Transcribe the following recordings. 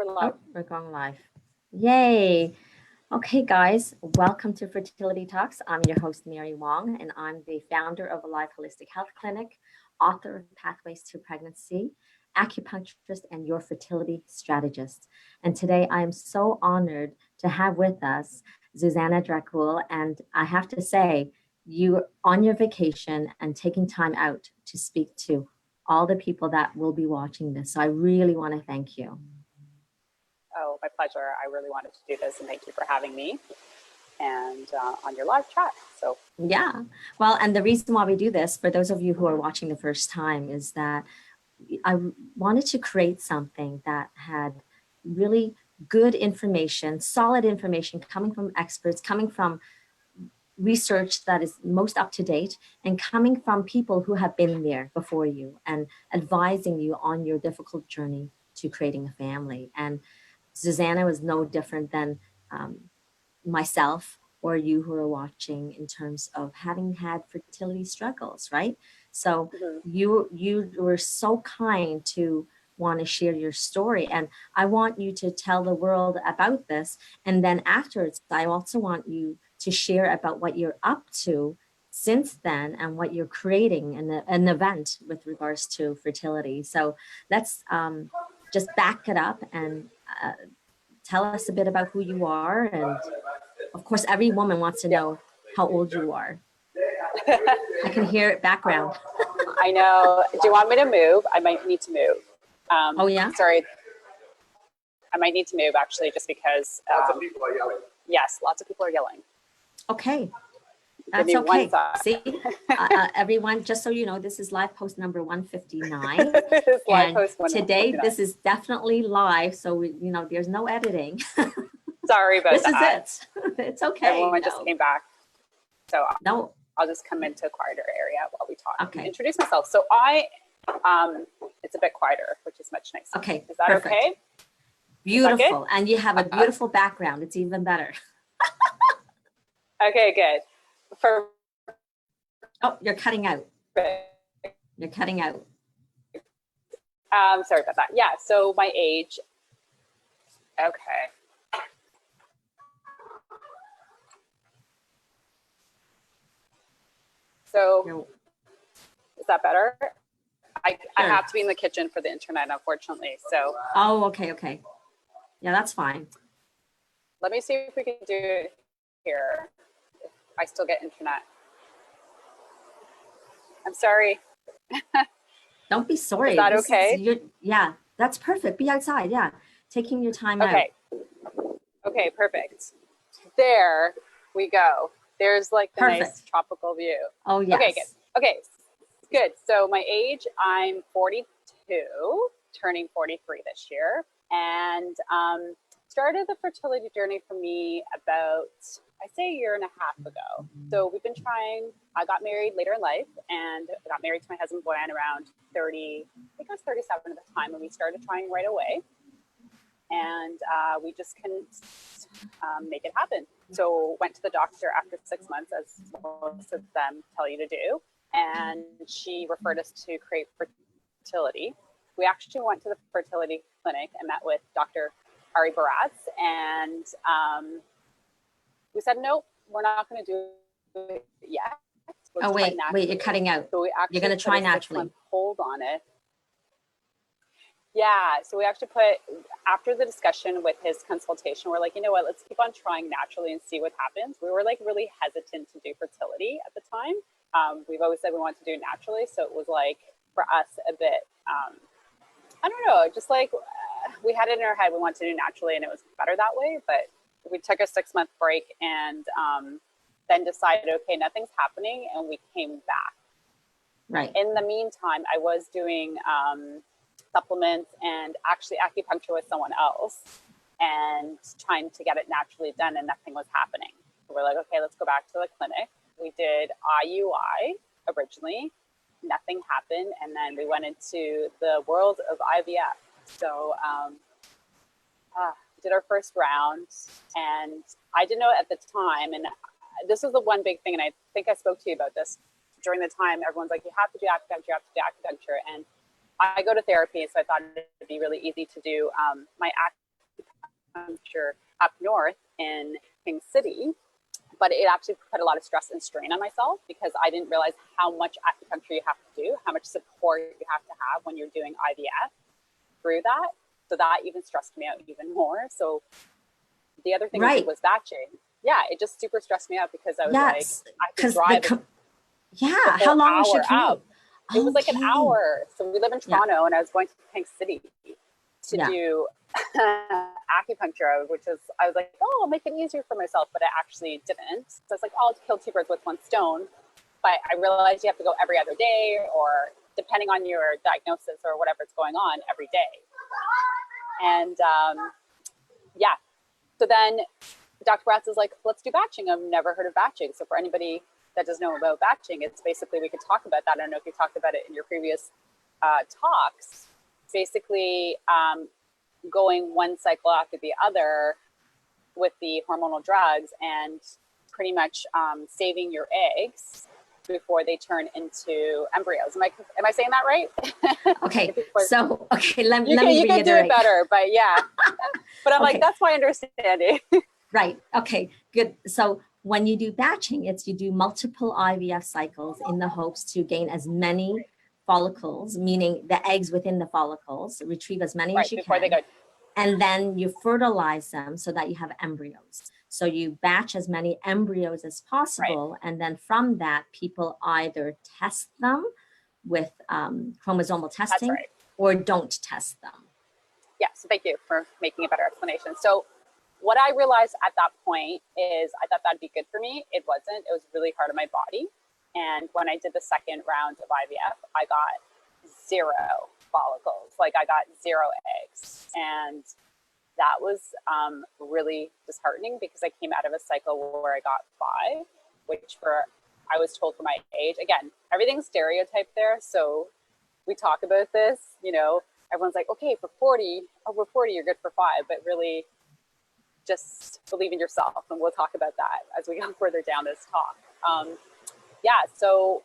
we're live. Oh, we're going live. Yay. Okay, guys, welcome to Fertility Talks. I'm your host, Mary Wong, and I'm the founder of Alive Holistic Health Clinic, author of Pathways to Pregnancy, acupuncturist, and your fertility strategist. And today I am so honored to have with us Zuzana Drakul. And I have to say, you're on your vacation and taking time out to speak to all the people that will be watching this. So I really want to thank you. Oh, my pleasure. I really wanted to do this, and thank you for having me and on your live chat. So yeah, well, and the reason why we do this, for those of you who are watching the first time, is that I wanted to create something that had really good information, solid information coming from experts, coming from research that is most up to date, and coming from people who have been there before you and advising you on your difficult journey to creating a family. And Zuzana was no different than myself or you who are watching in terms of having had fertility struggles, right? So you were so kind to want to share your story, and I want you to tell the world about this. And then afterwards, I also want you to share about what you're up to since then and what you're creating an event with regards to fertility. So let's just back it up and tell us a bit about who you are. And of course, every woman wants to know how old you are. I can hear it background. I know. Do you want me to move? I might need to move. Oh, yeah? Sorry. I might need to move, actually, just because. Lots of people are yelling. Yes, lots of people are yelling. Okay. That's okay. See, everyone, just so you know, this is live post number 159. Live post 159. Today, this is definitely live, so there's no editing. Sorry about that. This is it. It's okay. Everyone just came back, so no, I'll just come into a quieter area while we talk. Okay. Introduce myself. So it's a bit quieter, which is much nicer. Okay. Is that perfect. okay? Beautiful, and you have a beautiful background. It's even better. Okay, good. Oh, you're cutting out. You're cutting out. Sorry about that. Yeah, so my age. Okay. So is that better? I have to be in the kitchen for the internet, unfortunately. So. Oh, okay. Yeah, that's fine. Let me see if we can do it here. If I still get internet. I'm sorry. Don't be sorry. Is that okay? Yeah, that's perfect. Be outside. Yeah, taking your time out. Okay, perfect. There we go. There's like the nice tropical view. Oh, yes. Okay, good. Okay, good. So my age, I'm 42, turning 43 this year. And started the fertility journey for me about, I say, a year and a half ago. So we've been trying. I got married later in life, and I got married to my husband Boyan around 30, I think I was 37 at the time, and we started trying right away. And we just couldn't make it happen. So went to the doctor after 6 months, as most of them tell you to do, and she referred us to Create Fertility. We actually went to the fertility clinic and met with Dr. Ari Baratz, and we said, nope, we're not going to do it yet. Oh, wait, you're cutting out. So you're going to try naturally. Hold on it. Yeah, so we actually put, after the discussion with his consultation, we're like, you know what, let's keep on trying naturally and see what happens. We were like really hesitant to do fertility at the time. We've always said we want to do naturally. So it was like, for us, a bit, I don't know, just like we had it in our head, we wanted to do naturally, and it was better that way. But we took a 6-month break and then decided, okay, nothing's happening, and we came back. Right. In the meantime, I was doing supplements and actually acupuncture with someone else and trying to get it naturally done, and nothing was happening. So we're like, okay, let's go back to the clinic. We did IUI originally, nothing happened, and then we went into the world of IVF. So did our first round, and I didn't know at the time, and this was the one big thing, and I think I spoke to you about this during the time. Everyone's like, you have to do acupuncture, you have to do acupuncture, and I go to therapy, so I thought it'd be really easy to do my acupuncture up north in King City, but it actually put a lot of stress and strain on myself because I didn't realize how much acupuncture you have to do, how much support you have to have when you're doing IVF through that. So that even stressed me out even more. So the other thing was batching. Yeah, it just super stressed me out because I was like, I could drive. How long was your commute? It was like an hour. So we live in Toronto, and I was going to Pink City to do acupuncture, which is, I was like, oh, I'll make it easier for myself, but I actually didn't. So I was like, oh, I'll kill two birds with one stone. But I realized you have to go every other day, or depending on your diagnosis or whatever's going on, every day. And so then Dr. Bratz is like, let's do batching. I've never heard of batching. So for anybody that doesn't know about batching, it's basically, we could talk about that. I don't know if you talked about it in your previous talks. Basically, going one cycle after the other with the hormonal drugs and pretty much saving your eggs before they turn into embryos. Am I saying that right? Okay. Let me reiterate. You can do it better, but yeah. But I'm like, that's my understanding. Right. Okay, good. So when you do batching, you do multiple IVF cycles in the hopes to gain as many follicles, meaning the eggs within the follicles, retrieve as many as you can. And then you fertilize them so that you have embryos. So you batch as many embryos as possible. And then from that, people either test them with chromosomal testing or don't test them. Yeah, so thank you for making a better explanation. So what I realized at that point is I thought that'd be good for me. It wasn't. It was really hard on my body. And when I did the second round of IVF, I got 0 follicles. Like I got 0 eggs. And that was really disheartening because I came out of a cycle where I got 5, which I was told for my age, again, everything's stereotyped there. So we talk about this, everyone's like, okay, over 40, you're good for 5, but really just believe in yourself. And we'll talk about that as we go further down this talk. So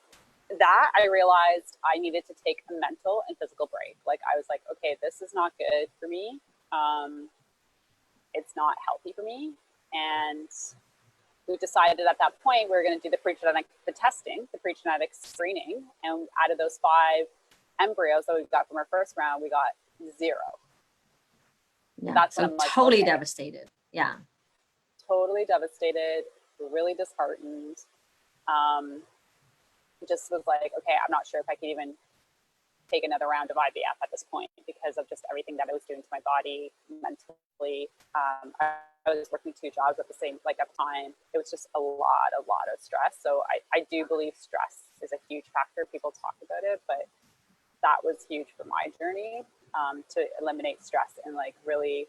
that I realized I needed to take a mental and physical break. Like I was like, okay, this is not good for me. It's not healthy for me. And we decided at that point, we were going to do the pre-genetic screening. And out of those 5 embryos that we got from our first round, we got 0. Yeah, that's so like, totally devastated. Yeah. Totally devastated, really disheartened. Just was like, okay, I'm not sure if I could even take another round of IVF at this point because of just everything that I was doing to my body mentally. I was working 2 jobs at the same time. It was just a lot of stress. So I do believe stress is a huge factor. People talk about it, but that was huge for my journey to eliminate stress and really.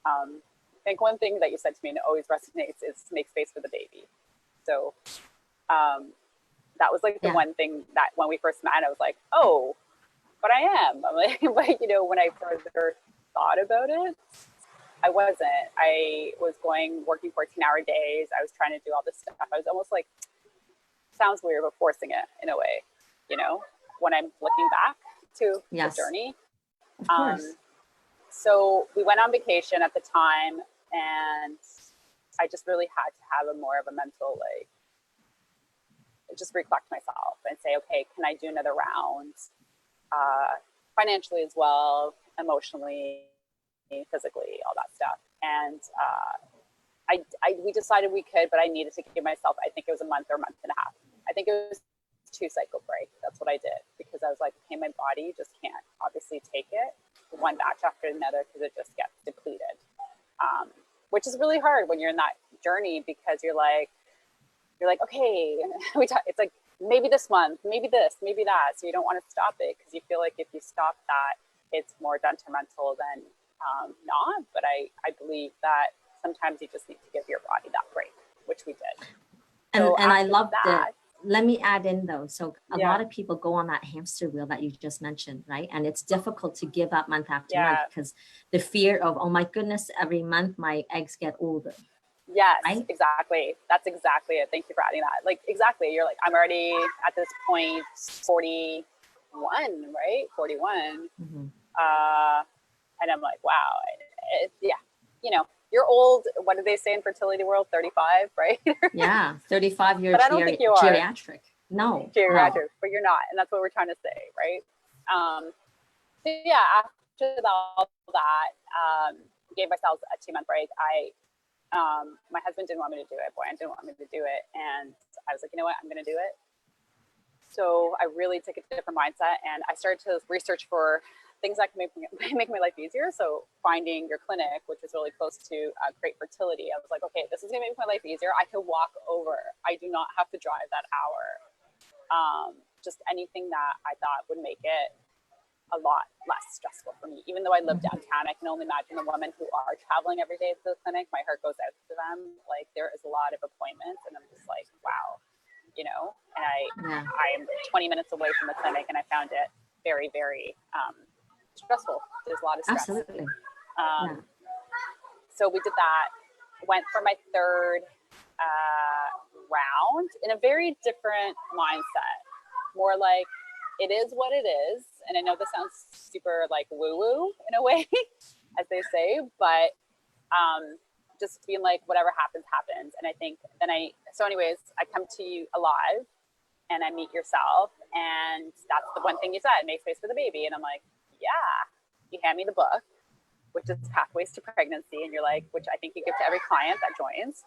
I think one thing that you said to me and it always resonates is make space for the baby. So that was the one thing that when we first met, I was like, oh, but I am. I'm like, but when I further thought about it, I wasn't. I was working 14-hour days. I was trying to do all this stuff. I was almost like, sounds weird, but forcing it in a way, when I'm looking back to the journey. Of course. So we went on vacation at the time and I just really had to have more of a mental, just reflect myself and say, okay, can I do another round? Financially as well, emotionally, physically, all that stuff. And we decided we could, but I needed to give myself, I think it was a month or a month and a half. I think it was 2 cycle break. That's what I did because I was like, okay, my body just can't obviously take it one batch after another because it just gets depleted, which is really hard when you're in that journey because you're like, okay, it's like maybe this month, maybe this, maybe that. So you don't want to stop it because you feel like if you stop that, it's more detrimental than not. But I believe that sometimes you just need to give your body that break, which we did. And I love that. Let me add in though. So a lot of people go on that hamster wheel that you just mentioned, right? And it's difficult to give up month after month because the fear of, oh my goodness, every month my eggs get older. Yes, right? Exactly. That's exactly it. Thank you for adding that. Exactly. You're like, I'm already at this point 41, right? 41. Mm-hmm. And I'm like, wow. you know, you're old. What did they say in fertility world? 35, right? Yeah, 35 year But I don't think you are geriatric. No, geriatric, but you're not, and that's what we're trying to say, right? So yeah, after all that, gave myself a 2-month break. My husband didn't want me to do it. Brian didn't want me to do it, and I was like, you know what, I'm going to do it. So I really took a different mindset, and I started to research for things that can make my life easier. So finding your clinic, which is really close to Great Fertility, I was like, okay, this is going to make my life easier. I can walk over. I do not have to drive that hour. Just anything that I thought would make it a lot less stressful for me. Even though I live downtown, I can only imagine the women who are traveling every day to the clinic. My heart goes out to them. Like, there is a lot of appointments, and I'm just like, wow, you know. And I'm 20 minutes away from the clinic, and I found it very, very stressful. There's a lot of stress. Absolutely. So we did that. Went for my third round in a very different mindset, more like, it is what it is. And I know this sounds super like woo-woo in a way, as they say, but just being like, whatever happens, happens. And I think then so anyways, I come to you alive and I meet yourself. And that's the one thing you said, make space for the baby. And I'm like, yeah. You hand me the book, which is Pathways to Pregnancy. And you're like, which I think you give to every client that joins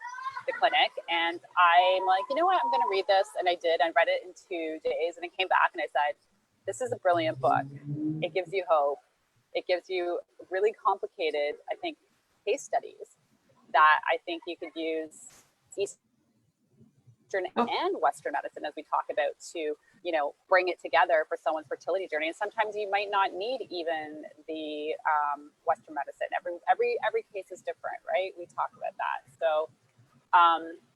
the clinic. And I'm like, you know what, I'm going to read this. And I did. I read it in 2 days, and I came back and I said, this is a brilliant book. It gives you hope. It gives you really complicated, I think, case studies that I think you could use Eastern and Western medicine, as we talk about, to, you know, bring it together for someone's fertility journey. And sometimes you might not need even the Western medicine. Every case is different, right? We talk about that. So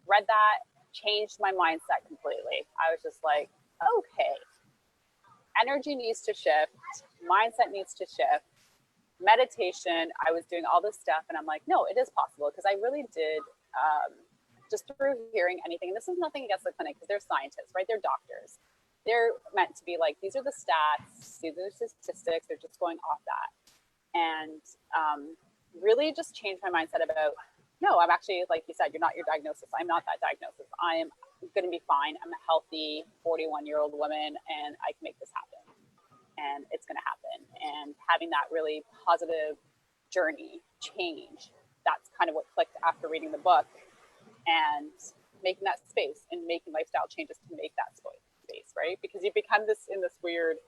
read that, changed my mindset completely. I was just like, okay, energy needs to shift, mindset needs to shift. Meditation, I was doing all this stuff, and I'm like, no, it is possible, because I really did, just through hearing anything, and this is nothing against the clinic, because they're scientists, right? They're doctors. They're meant to be like, these are the stats, these are the statistics, they're just going off that. And really just changed my mindset about, no, I'm actually, like you said, you're not your diagnosis. I'm not that diagnosis. I am going to be fine. I'm a healthy 41-year-old woman, and I can make this happen. And it's going to happen. And having that really positive journey change, that's kind of what clicked after reading the book, and making that space and making lifestyle changes to make that space, right? Because you become this in this weird,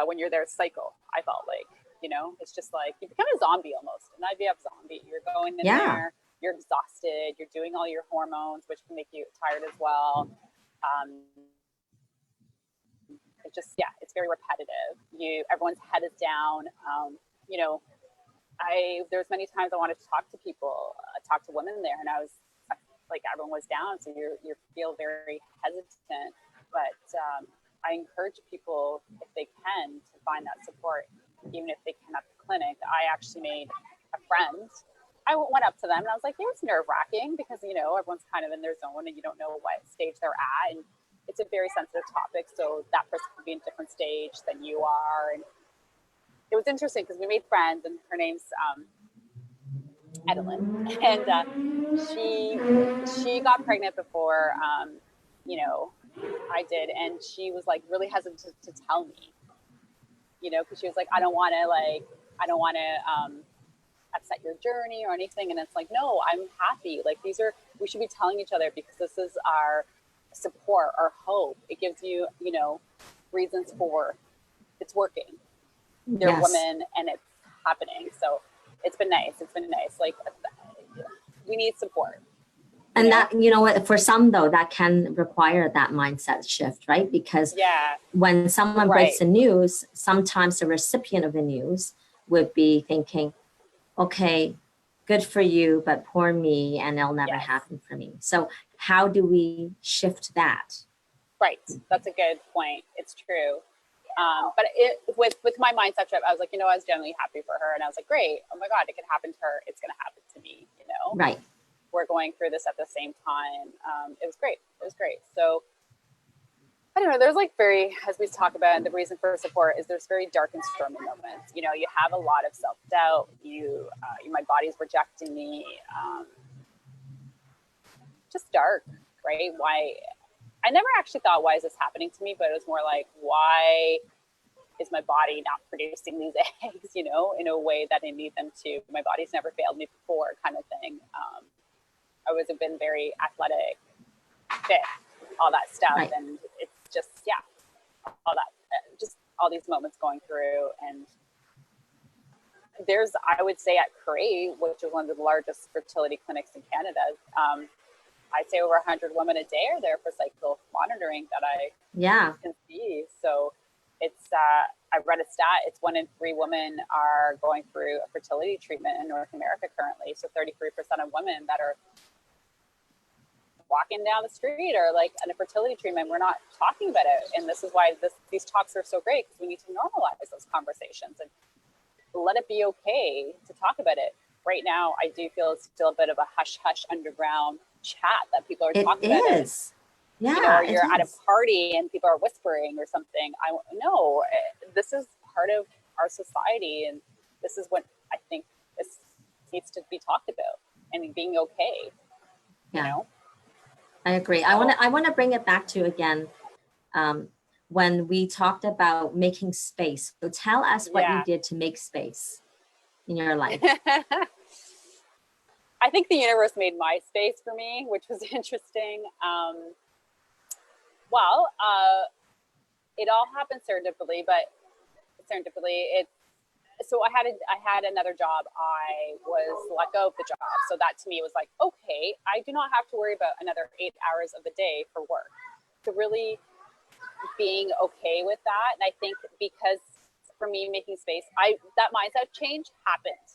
when you're there, cycle, I felt like. You know, it's just like you become a zombie almost, an IVF zombie. You're going in there, you're exhausted, you're doing all your hormones, which can make you tired as well. It's just, yeah, it's very repetitive. Everyone's head is down. You know, there's many times I wanted to talk to people, talk to women there, and I was like, everyone was down, so you feel very hesitant. But I encourage people, if they can, to find that support, even if they can at the clinic. I actually made a friend. I went up to them and I was like, it was nerve-wracking, because, you know, everyone's kind of in their zone and you don't know what stage they're at. And it's a very sensitive topic. So that person could be in a different stage than you are. And it was interesting because we made friends, and her name's Edelyn. And she got pregnant before, you know, I did. And she was like really hesitant to tell me, you know, because she was like, I don't want to upset your journey or anything. And it's like, no, I'm happy. Like, we should be telling each other, because this is our support, our hope. It gives you, you know, reasons for it's working. They're women and it's happening. So it's been nice. Like, we need support. And that, you know what, for some though, that can require that mindset shift, right? Because when someone breaks the news, sometimes the recipient of the news would be thinking, okay, good for you, but poor me, and it'll never happen for me. So how do we shift that? Right. That's a good point. It's true. But with my mindset trip, I was like, you know, I was genuinely happy for her. And I was like, great. Oh my God, it could happen to her. It's going to happen to me, you know? Right. We're going through this at the same time. It was great. So I don't know, there's like as we talk about, the reason for support is there's very dark and stormy moments. You know, you have a lot of self-doubt. My body's rejecting me. Just dark, right? Why? I never actually thought, why is this happening to me? But it was more like, why is my body not producing these eggs, you know, in a way that I need them to? My body's never failed me before, kind of thing. I always have been very athletic, fit, all that stuff. Right. And it's just, all that, just all these moments going through. And there's, I would say at Crave, which is one of the largest fertility clinics in Canada, I'd say over 100 women a day are there for cycle monitoring that I can see. So it's, I read a stat, it's 1 in 3 women are going through a fertility treatment in North America currently. So 33% of women that are walking down the street or like in a fertility treatment, we're not talking about it. And this is why these talks are so great, because we need to normalize those conversations and let it be okay to talk about it. Right now, I do feel it's still a bit of a hush-hush underground chat that people are talking about. It is. Yeah, you know, or you're at a party and people are whispering or something. No, this is part of our society, and this is what I think this needs to be talked about and being okay. You know, I agree. So, I want to bring it back to again when we talked about making space. So tell us what you did to make space in your life. I think the universe made my space for me, which was interesting. It all happened serendipitously, so I had another job. I was let go of the job. So that to me was like, okay, I do not have to worry about another 8 hours of the day for work. So really being okay with that. And I think because for me, making space, that mindset change happened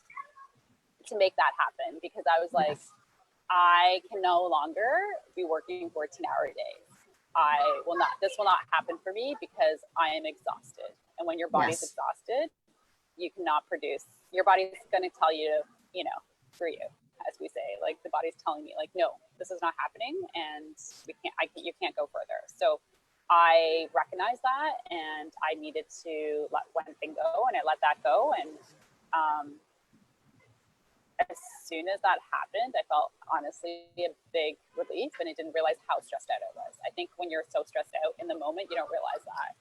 to make that happen, because I was like, I can no longer be working 14-hour days. This will not happen for me because I am exhausted. And when your body's exhausted, you cannot produce. Your body's going to tell you, screw you, as we say. Like the body's telling me, like, no, this is not happening, and you can't go further. So I recognized that, and I needed to let one thing go, and I let that go. And as soon as that happened, I felt honestly a big relief, and I didn't realize how stressed out I was. I think when you're so stressed out in the moment, you don't realize that.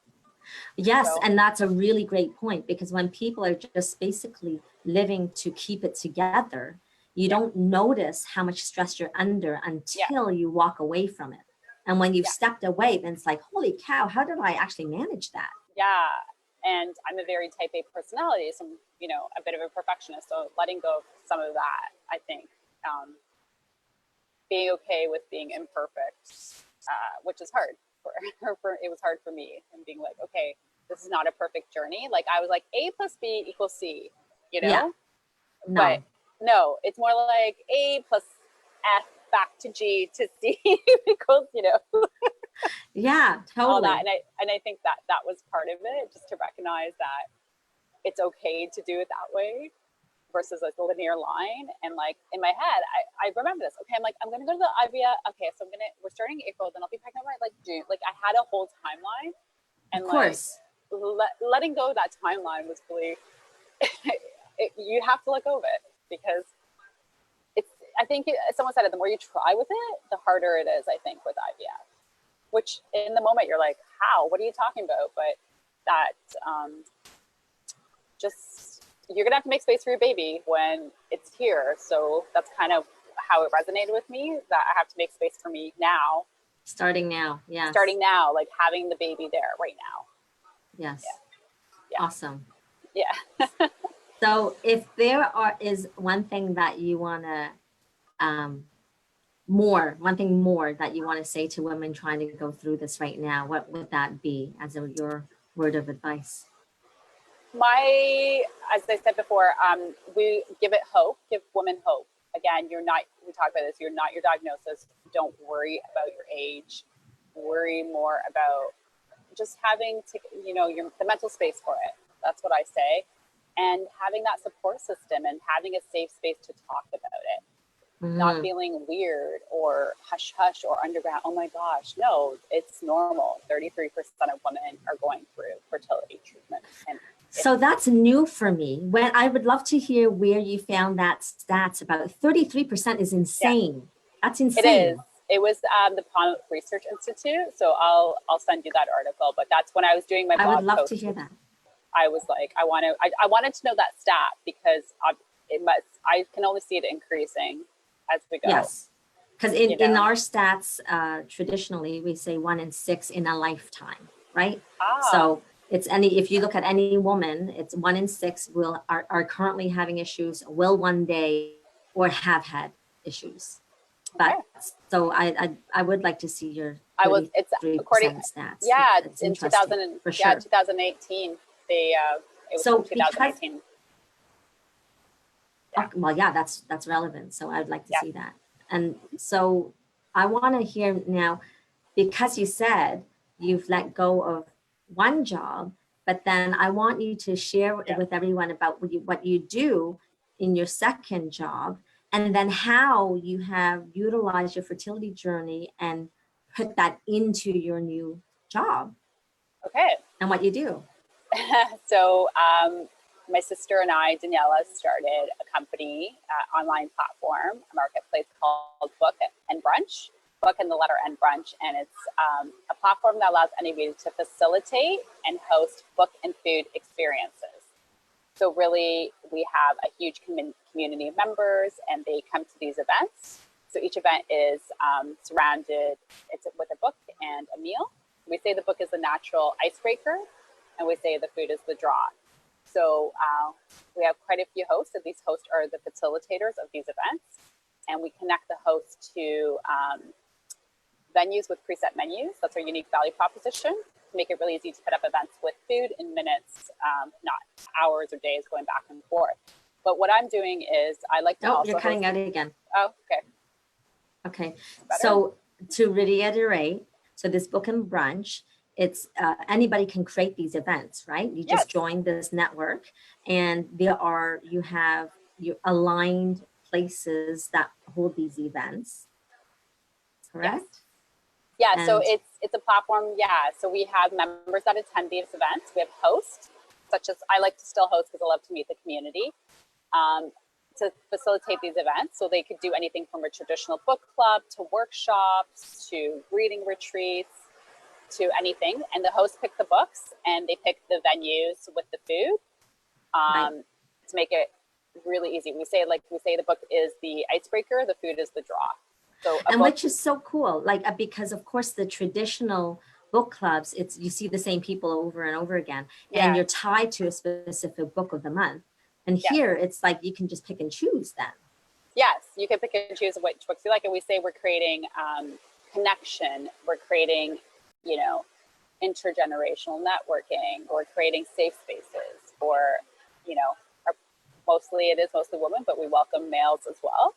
Yes, and that's a really great point, because when people are just basically living to keep it together, you don't notice how much stress you're under until you walk away from it. And when you've stepped away, then it's like, holy cow, how did I actually manage that? Yeah. And I'm a very type A personality, so I'm, a bit of a perfectionist. So letting go of some of that, I think, being okay with being imperfect, which is hard. It was hard for me, and being like, okay, this is not a perfect journey. Like I was like, A plus B equals C, No. But no, it's more like A plus F back to G to C equals, Yeah, totally. All that. And I think that was part of it, just to recognize that it's okay to do it that way versus like a linear line. And like in my head, I remember this. Okay, I'm like, I'm gonna go to the IVF. Okay, so we're starting April, then I'll be pregnant by like June. Like I had a whole timeline, and of course, letting go of that timeline was really you have to let go of it, because I think someone said it, the more you try with it, the harder it is, I think, with IVF. Which in the moment you're like, how? What are you talking about? But that just, you're gonna have to make space for your baby when it's here. So that's kind of how it resonated with me, that I have to make space for me now. Starting now, like having the baby there right now. Yes. Yeah. Awesome. Yeah. So if there is one thing that you want to, one thing more that you want to say to women trying to go through this right now, what would that be as your word of advice? As I said before, we give women hope. Again, we talk about this, you're not your diagnosis. Don't worry about your age. Worry more about just having the mental space for it. That's what I say. And having that support system and having a safe space to talk about it. not feeling weird or hush hush or underground. Oh my gosh, no, it's normal. 33% of women are going through fertility treatment. And so that's new for me. When I would love to hear where you found that stats. About 33% is insane. Yeah. That's insane. It is. It was the Palm Research Institute. So I'll send you that article. But that's when I was doing my blog I would love post. To hear that. I was like, I wanted to know that stat because I can only see it increasing as we go. Yes, because in our stats, traditionally we say 1 in 6 in a lifetime, right? So it's if you look at any woman, it's 1 in 6 are currently having issues, will one day, or have had issues. But so I would like to see your it's according stats. Yeah, it's in 2000 for sure. 2018. It was so 2018. Yeah. Well, yeah, that's relevant. So I'd like to see that. And so I want to hear now, because you said you've let go of one job, but then I want you to share with everyone about what you do in your second job, and then how you have utilized your fertility journey and put that into your new job. Okay. And what you do. So my sister and I, Daniela, started a company, online platform, a marketplace called Book and Brunch, Book and the letter N Brunch. And it's a platform that allows anybody to facilitate and host book and food experiences. So really, we have a huge community of members, and they come to these events. So each event is surrounded, it's with a book and a meal. We say the book is the natural icebreaker, and we say the food is the draw. So we have quite a few hosts, and these hosts are the facilitators of these events. And we connect the hosts to venues with preset menus. That's our unique value proposition, to make it really easy to put up events with food in minutes, not hours or days going back and forth. But what I'm doing is I like to also you're cutting out again. Oh, okay. Okay. So to reiterate, so this Book and Brunch, it's anybody can create these events, right? You just join this network, and you have your aligned places that hold these events, correct? Yeah, so it's a platform. Yeah, so we have members that attend these events. We have hosts, such as I like to still host because I love to meet the community, to facilitate these events. So they could do anything from a traditional book club to workshops to reading retreats to anything. And the hosts pick the books, and they pick the venues with the food to make it really easy. We say the book is the icebreaker, the food is the draw. So which is so cool, because of course the traditional book clubs, you see the same people over and over again, and you're tied to a specific book of the month. And here it's like you can just pick and choose then. Yes, you can pick and choose which books you like. And we say we're creating connection, we're creating, intergenerational networking, or creating safe spaces, or, it is mostly women, but we welcome males as well,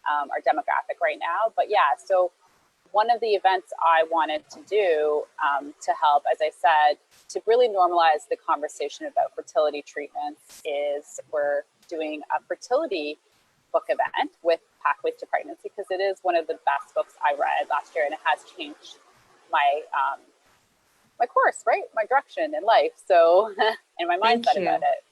our demographic right now. But so one of the events I wanted to do to help, as I said, to really normalize the conversation about fertility treatments is we're doing a fertility book event with Pathways to Pregnancy, because it is one of the best books I read last year, and it has changed my my course, right? My direction in life. So, and my mindset about it.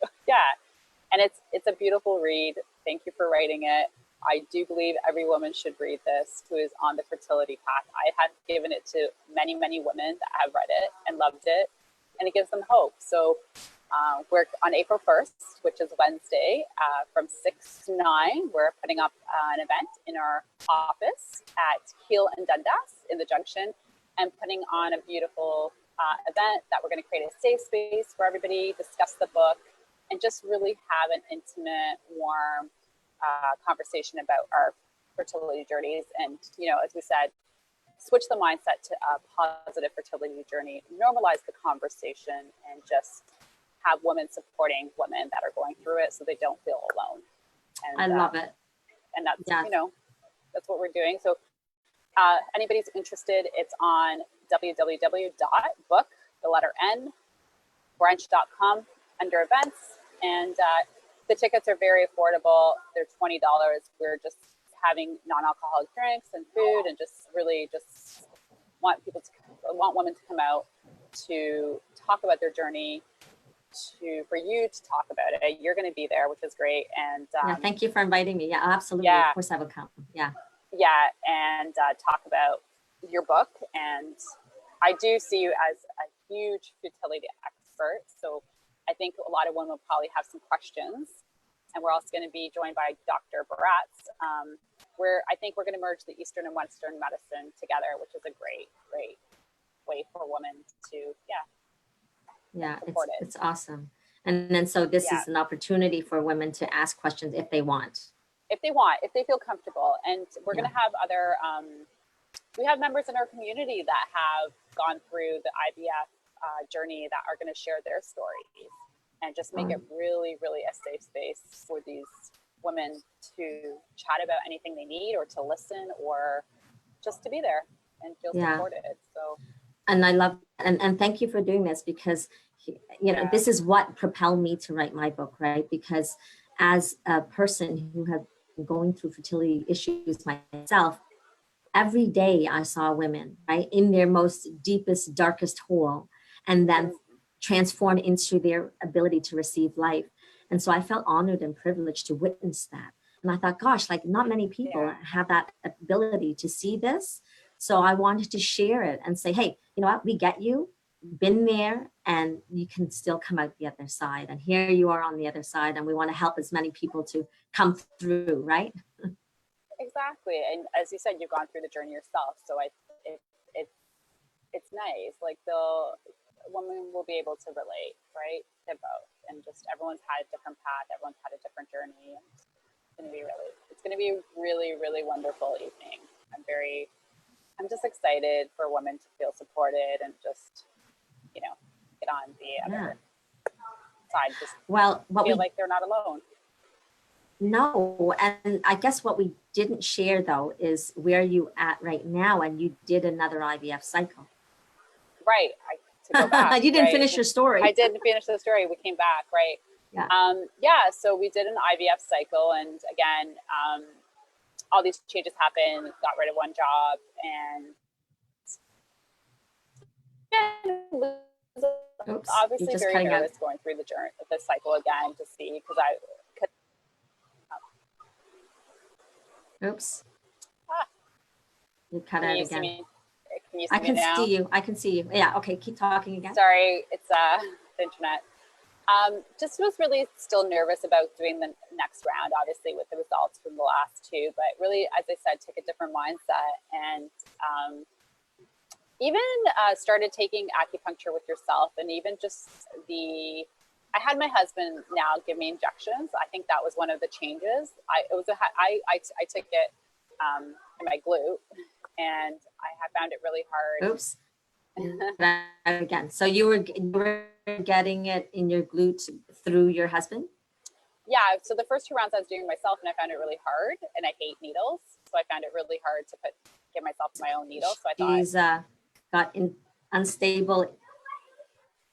And it's a beautiful read. Thank you for writing it. I do believe every woman should read this who is on the fertility path. I have given it to many, many women that have read it and loved it, and it gives them hope. So we're on April 1st, which is Wednesday, from 6 to 9, we're putting up an event in our office at Keele and Dundas in the Junction, and putting on a beautiful event that we're going to create a safe space for everybody, discuss the book, and just really have an intimate, warm conversation about our fertility journeys. And, as we said, switch the mindset to a positive fertility journey, normalize the conversation, and just have women supporting women that are going through it so they don't feel alone. And, I love it. And that's, that's what we're doing. So anybody's interested, it's on www.book.brunch.com under events. And the tickets are very affordable. They're $20. We're just having non-alcoholic drinks and food, and just really just want women to come out to talk about their journey, for you to talk about it. You're going to be there, which is great. And yeah, thank you for inviting me. Yeah, absolutely. Yeah. Of course I will come. Yeah. Yeah, and talk about your book. And I do see you as a huge fertility expert. So I think a lot of women will probably have some questions. And we're also going to be joined by Dr. Baratz, where I think we're going to merge the Eastern and Western medicine together, which is a great, great way for women to, support it. It's awesome. And then so this is an opportunity for women to ask questions if they want. If they feel comfortable. And we're going to have other, we have members in our community that have gone through the IVF journey that are going to share their stories, and just make it really, really a safe space for these women to chat about anything they need, or to listen, or just to be there and feel supported. So, and I love, and thank you for doing this, because, this is what propelled me to write my book, right? Because as a person who had been going through fertility issues myself, every day I saw women, right, in their most deepest, darkest hole, and then transform into their ability to receive life. And so I felt honored and privileged to witness that. And I thought, gosh, like not many people have that ability to see this. So I wanted to share it and say, hey, you know what, we get you, been there, and you can still come out the other side. And here you are on the other side, and we want to help as many people to come through, right? Exactly. And as you said, you've gone through the journey yourself. So it's nice. Like the woman will be able to relate, right, to both. And just everyone's had a different path. Everyone's had a different journey. And it's going to be a really, really wonderful evening. I'm just excited for women to feel supported and just, get on the other side. Just feel like they're not alone. No, and I guess what we didn't share though is where you at right now, and you did another IVF cycle. Right. To go back, you didn't finish your story. I didn't finish the story. We came back, right? Yeah. So we did an IVF cycle, and again, all these changes happened. Got rid of one job, and obviously very nervous going through the cycle again to see, because Oops. You cut out again. Can you see me I can now? see you. I can see you. Yeah. Okay. Keep talking again. Sorry. It's the internet. Just was really still nervous about doing the next round, obviously with the results from the last two, but really, as I said, took a different mindset, and even started taking acupuncture with yourself, and even just I had my husband now give me injections. I think that was one of the changes. I took it in my glute, and I found it really hard. Oops. Again. So you were getting it in your glute through your husband? Yeah. So the first two rounds I was doing myself, and I found it really hard, and I hate needles. So I found it really hard to give myself my own needle. So I thought, she's got unstable.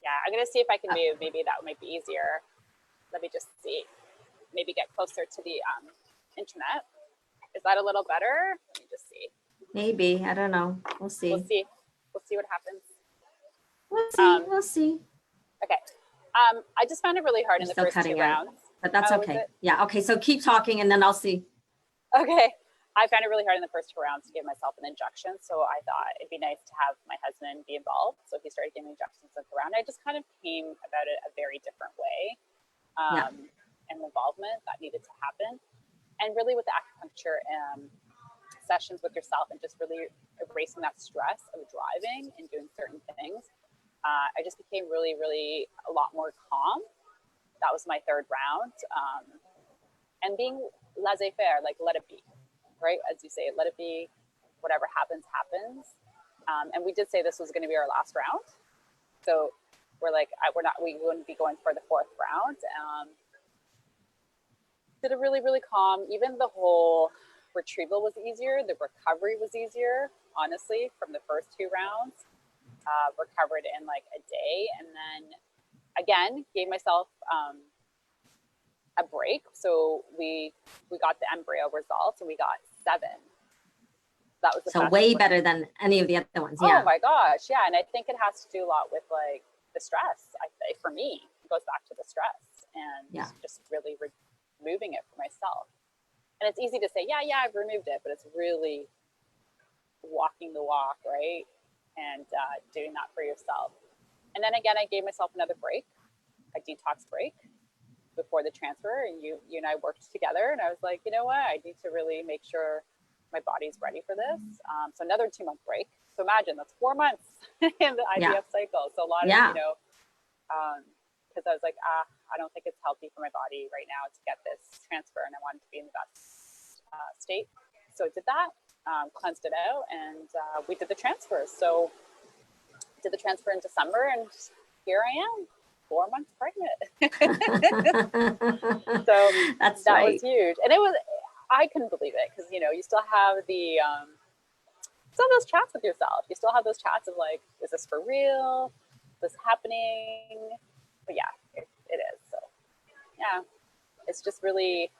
Yeah, I'm gonna see if I can move. Maybe that might be easier. Let me just see. Maybe get closer to the internet. Is that a little better? Let me just see. Maybe. I don't know. We'll see. We'll see. We'll see what happens. We'll see. Okay. I just found it really hard in the first two rounds. But that's okay. Yeah. Okay. So keep talking, and then I'll see. Okay. I found it really hard in the first two rounds to give myself an injection. So I thought it'd be nice to have my husband be involved. So he started giving me injections at the round. I just kind of came about it a very different way. And involvement that needed to happen. And really with the acupuncture sessions with yourself, and just really erasing that stress of driving and doing certain things, I just became really, really a lot more calm. That was my third round. And being laissez-faire, like let it be. Right, as you say, let it be. Whatever happens, happens. And we did say this was going to be our last round, so we're like, we wouldn't be going for the fourth round. Did a really, really calm. Even the whole retrieval was easier. The recovery was easier, honestly, from the first two rounds. Recovered in like a day, and then again gave myself a break. So we got the embryo results, and we got 7. That was the So best way one. better than any of the other ones. Oh Yeah. my gosh, yeah, and I think it has to do a lot with like the stress. I think for me, it goes back to the stress and just really removing it for myself. And it's easy to say, yeah, I've removed it, but it's really walking the walk, right? And doing that for yourself. And then again, I gave myself another break, a detox break before the transfer. And you and I worked together, and I was like, you know what? I need to really make sure my body's ready for this. So another 2-month break. So imagine that's 4 months in the IVF cycle. So a lot of, because I was like, I don't think it's healthy for my body right now to get this transfer, and I wanted to be in the best state. So I did that, cleansed it out, and we did the transfer. So did the transfer in December, and here I am, 4 months pregnant. So that was huge. And it was, I couldn't believe it, because, you still have the, still have those chats with yourself. You still have those chats of like, is this for real? Is this happening? But yeah, it is. So yeah, it's just really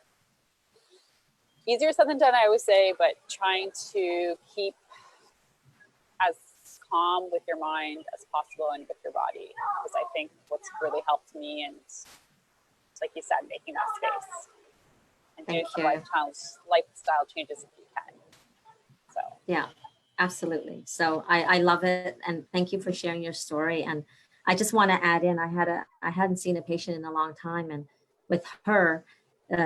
easier said than done, I always say, but trying to keep as calm with your mind as possible and with your body, because I think what's really helped me, and like you said, making that space and doing some lifestyle changes if you can. So yeah, absolutely. So I love it, and thank you for sharing your story. And I just want to add in, I hadn't seen a patient in a long time, and with her,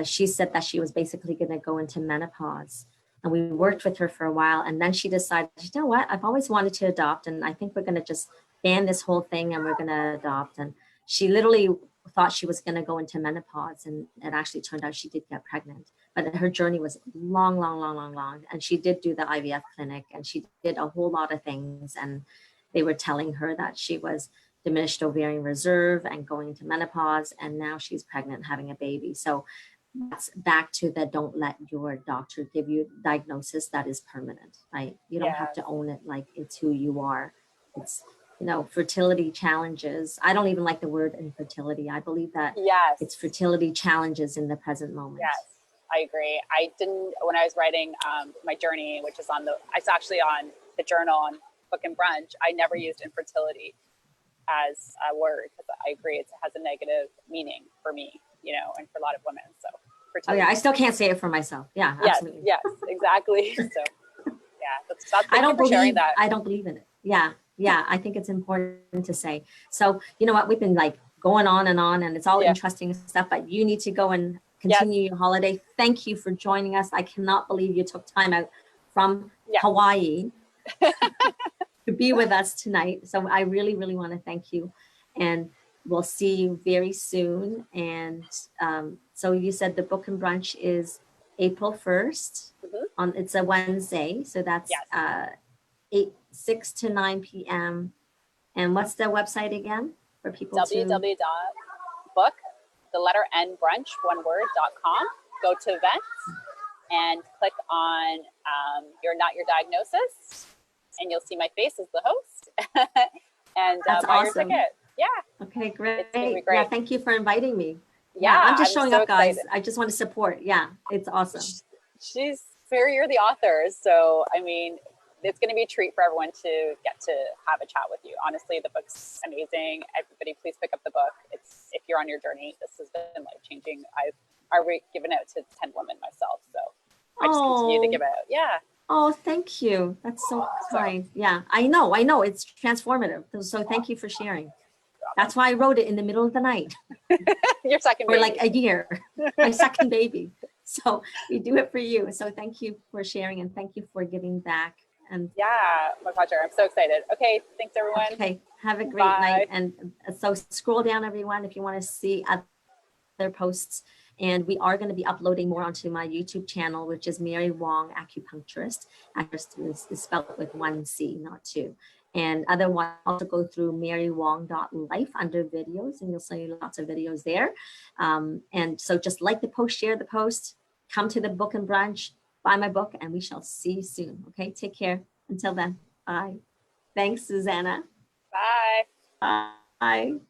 she said that she was basically going to go into menopause. And we worked with her for a while, and then she decided, you know what, I've always wanted to adopt, and I think we're going to just ban this whole thing and we're going to adopt. And she literally thought she was going to go into menopause, and it actually turned out she did get pregnant. But her journey was long. And she did do the IVF clinic, and she did a whole lot of things. And they were telling her that she was diminished ovarian reserve and going into menopause, and now she's pregnant, having a baby. So that's back to the, don't let your doctor give you a diagnosis that is permanent, right? You don't have to own it like it's who you are. It's, fertility challenges. I don't even like the word infertility. I believe that it's fertility challenges in the present moment. Yes, I agree. I didn't, when I was writing my journey, which is it's actually on the journal on Book and Brunch, I never used infertility as a word, because I agree it has a negative meaning for me, and for a lot of women. So fertility. Oh yeah, I still can't say it for myself. Yeah, absolutely. Yes, exactly. So yeah, that's I don't believe in it. Yeah, I think it's important to say. So you know what, we've been like going on, and it's all interesting stuff, but you need to go and continue your holiday. Thank you for joining us. I cannot believe you took time out from Hawaii to be with us tonight. So I really, really want to thank you, and we'll see you very soon. And so you said the Book and Brunch is April 1st. It's a Wednesday, so that's 6 to 9 p.m. And what's the website again for people? www.book, the letter N, brunch, one word.com. Go to events and click on Not Your Diagnosis, and you'll see my face as the host. And that's buy awesome. your ticket. Yeah. Okay, great. It's gonna be great. Yeah, thank you for inviting me. Yeah, I'm just showing so up, guys. excited. I just want to support. Yeah, it's awesome. You're the author, so I mean, it's going to be a treat for everyone to get to have a chat with you. Honestly, the book's amazing. Everybody, please pick up the book. If you're on your journey, this has been life changing. I've already given it to 10 women myself, so I just continue to give it out. Yeah. Oh, thank you. That's so kind. Yeah, I know. It's transformative. So thank you for sharing. That's why I wrote it in the middle of the night. Your second baby. For like a year. My second baby. So we do it for you. So thank you for sharing, and thank you for giving back. And yeah, my pleasure. I'm so excited. Okay, thanks everyone. Okay, have a great night. And so scroll down, everyone, if you want to see other posts. And we are going to be uploading more onto my YouTube channel, which is Mary Wong Acupuncturist. Acupuncturist is spelled with 1 C, not 2. And otherwise, also go through marywong.life under videos, and you'll see lots of videos there. And so just like the post, share the post, come to the Book and Brunch, buy my book, and we shall see you soon. Okay, take care. Until then, bye. Thanks, Zuzana. Bye. Bye.